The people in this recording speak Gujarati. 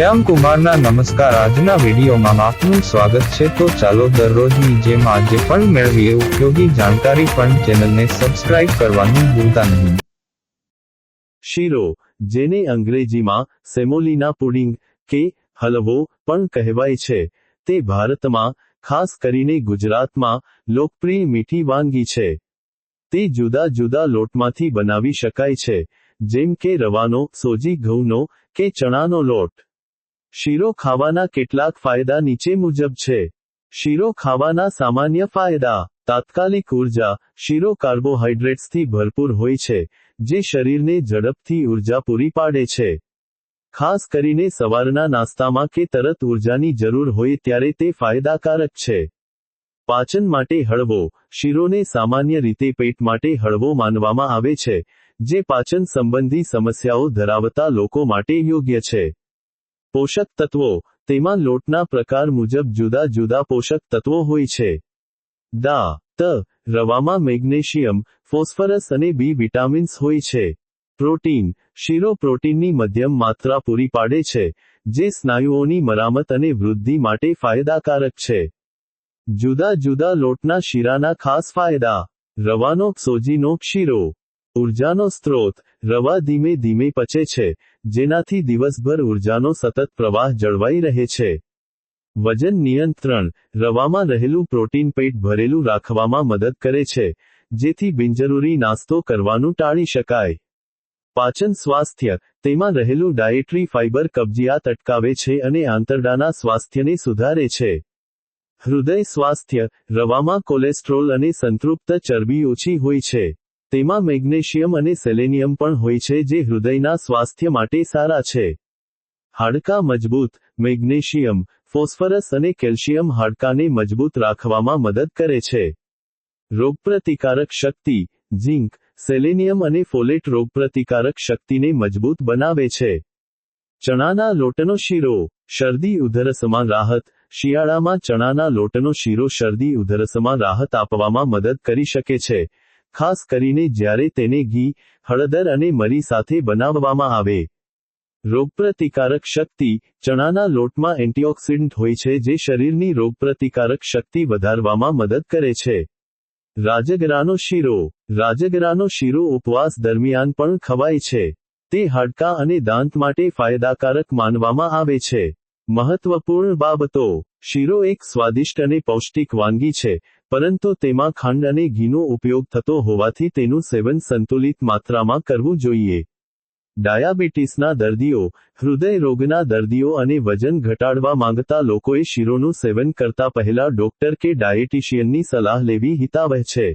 શ્યામ કુમારના નમસ્કાર। આજના વિડીયોમાં આપનું સ્વાગત છે। તો ચાલો દરરોજની જેમ આજે પણ મેળવીએ ઉપયોગી જાણકારી, પણ ચેનલને સબસ્ક્રાઇબ કરવાનું ભૂલતા નહીં। શીરો, જેને અંગ્રેજીમાં સેમોલિના પુડિંગ કે હલવો પણ કહેવાય છે, તે ભારતમાં, ખાસ કરીને ગુજરાતમાં, લોકપ્રિય મીઠી વાનગી છે। તે જુદા જુદા લોટમાંથી બનાવી શકાય છે, જેમ કે રવાનો, સોજી ઘઉંનો કે ચણાનો લોટ। શીરો ખાવાના કેટલાક ફાયદા નીચે મુજબ છે। શીરો ખાવાના સામાન્ય ફાયદા: તાત્કાલિક ઉર્જા: શીરો કાર્બોહાઈડ્રેટ્સથી ભરપૂર હોય છે, જે શરીરને ઝડપથી ઉર્જા પૂરી પાડે છે। ખાસ કરીને સવારના નાસ્તામાં કે તરત ઉર્જાની જરૂર હોય ત્યારે તે ફાયદાકારક છે। પાચન માટે હળવો: શીરોને સામાન્ય રીતે પેટ માટે હળવો માનવામાં આવે છે, જે પાચન સંબંધી સમસ્યાઓ ધરાવતા લોકો માટે યોગ્ય છે। પોષક તત્વો: તેમાં લોટના પ્રકાર મુજબ જુદા જુદા પોષક તત્વો હોય છે। રવામાં મેગ્નેશિયમ, ફોસ્ફરસ અને બી વિટામિન્સ હોય છે। પ્રોટીન: શીરો પ્રોટીનની મધ્યમ માત્રા પૂરી પાડે છે, જે સ્નાયુઓની મરામત અને વૃદ્ધિ માટે ફાયદાકારક છે। જુદા જુદા લોટના શીરાના ખાસ ફાયદા: રવાનો સોજીનો શીરો, ઉર્જાનો સ્ત્રોત: રવા ધીમે ધીમે પચે છે, જેનાથી દિવસભર ઉર્જાનો સતત પ્રવાહ જળવાઈ રહે છે। વજન નિયંત્રણ: રવામાં રહેલું પ્રોટીન પેટ ભરેલું રાખવામાં મદદ કરે છે, જેથી બિનજરૂરી નાસ્તો કરવાનું ટાળી શકાય। પાચન સ્વાસ્થ્ય: તેમાં રહેલું ડાયેટરી ફાઇબર કબજિયાત અટકાવે છે અને આંતરડાના સ્વાસ્થ્યને સુધારે છે। હૃદય સ્વાસ્થ્ય: રવામાં કોલેસ્ટ્રોલ અને સંતૃપ્ત ચરબી ઓછી હોય છે। તેમાં મેગ્નેશિયમ અને સેલેનિયમ પણ હોય છે, જે હૃદયના સ્વાસ્થ્ય માટે સારા છે। હાડકાં મજબૂત: મેગ્નેશિયમ, ફોસ્ફરસ અને કેલ્શિયમ હાડકાને મજબૂત રાખવામાં મદદ કરે છે। રોગપ્રતિકારક શક્તિ: ઝિંક, સેલેનિયમ અને ફોલેટ રોગપ્રતિકારક શક્તિને મજબૂત બનાવે છે। ચણાના લોટનો શીરો, શરદી ઉધરસમાં રાહત: શિયાળામાં ચણાના લોટનો શીરો શરદી ઉધરસમાં રાહત આપવામાં મદદ કરી શકે છે, ખાસ કરીને જ્યારે તેને ઘી, હળદર અને મરી સાથે બનાવવામાં આવે। રોગપ્રતિકારક શક્તિ: ચણાના લોટમાં એન્ટીઓક્સિડન્ટ હોય છે, જે શરીરની રોગપ્રતિકારક શક્તિ વધારવામાં મદદ કરે છે। રાજગરાનો શીરો, રાજગરાનો શીરો ઉપવાસ દરમિયાન પણ ખવાય છે। તે હાડકાં અને દાંત માટે ફાયદાકારક માનવામાં આવે છે। મહત્વપૂર્ણ બાબતો: શીરો એક સ્વાદિષ્ટ અને પૌષ્ટિક વાનગી છે, પરંતુ તેમાં ખાંડ અને ઘીનો ઉપયોગ થતો હોવાથી તેનું સેવન સંતુલિત માત્રામાં કરવું જોઈએ। ડાયાબિટીસના દર્દીઓ, હૃદય રોગના દર્દીઓ અને વજન ઘટાડવા માંગતા લોકોએ શીરોનું સેવન કરતા પહેલા ડોક્ટર કે ડાયેટિશિયનની સલાહ લેવી હિતાવહ છે।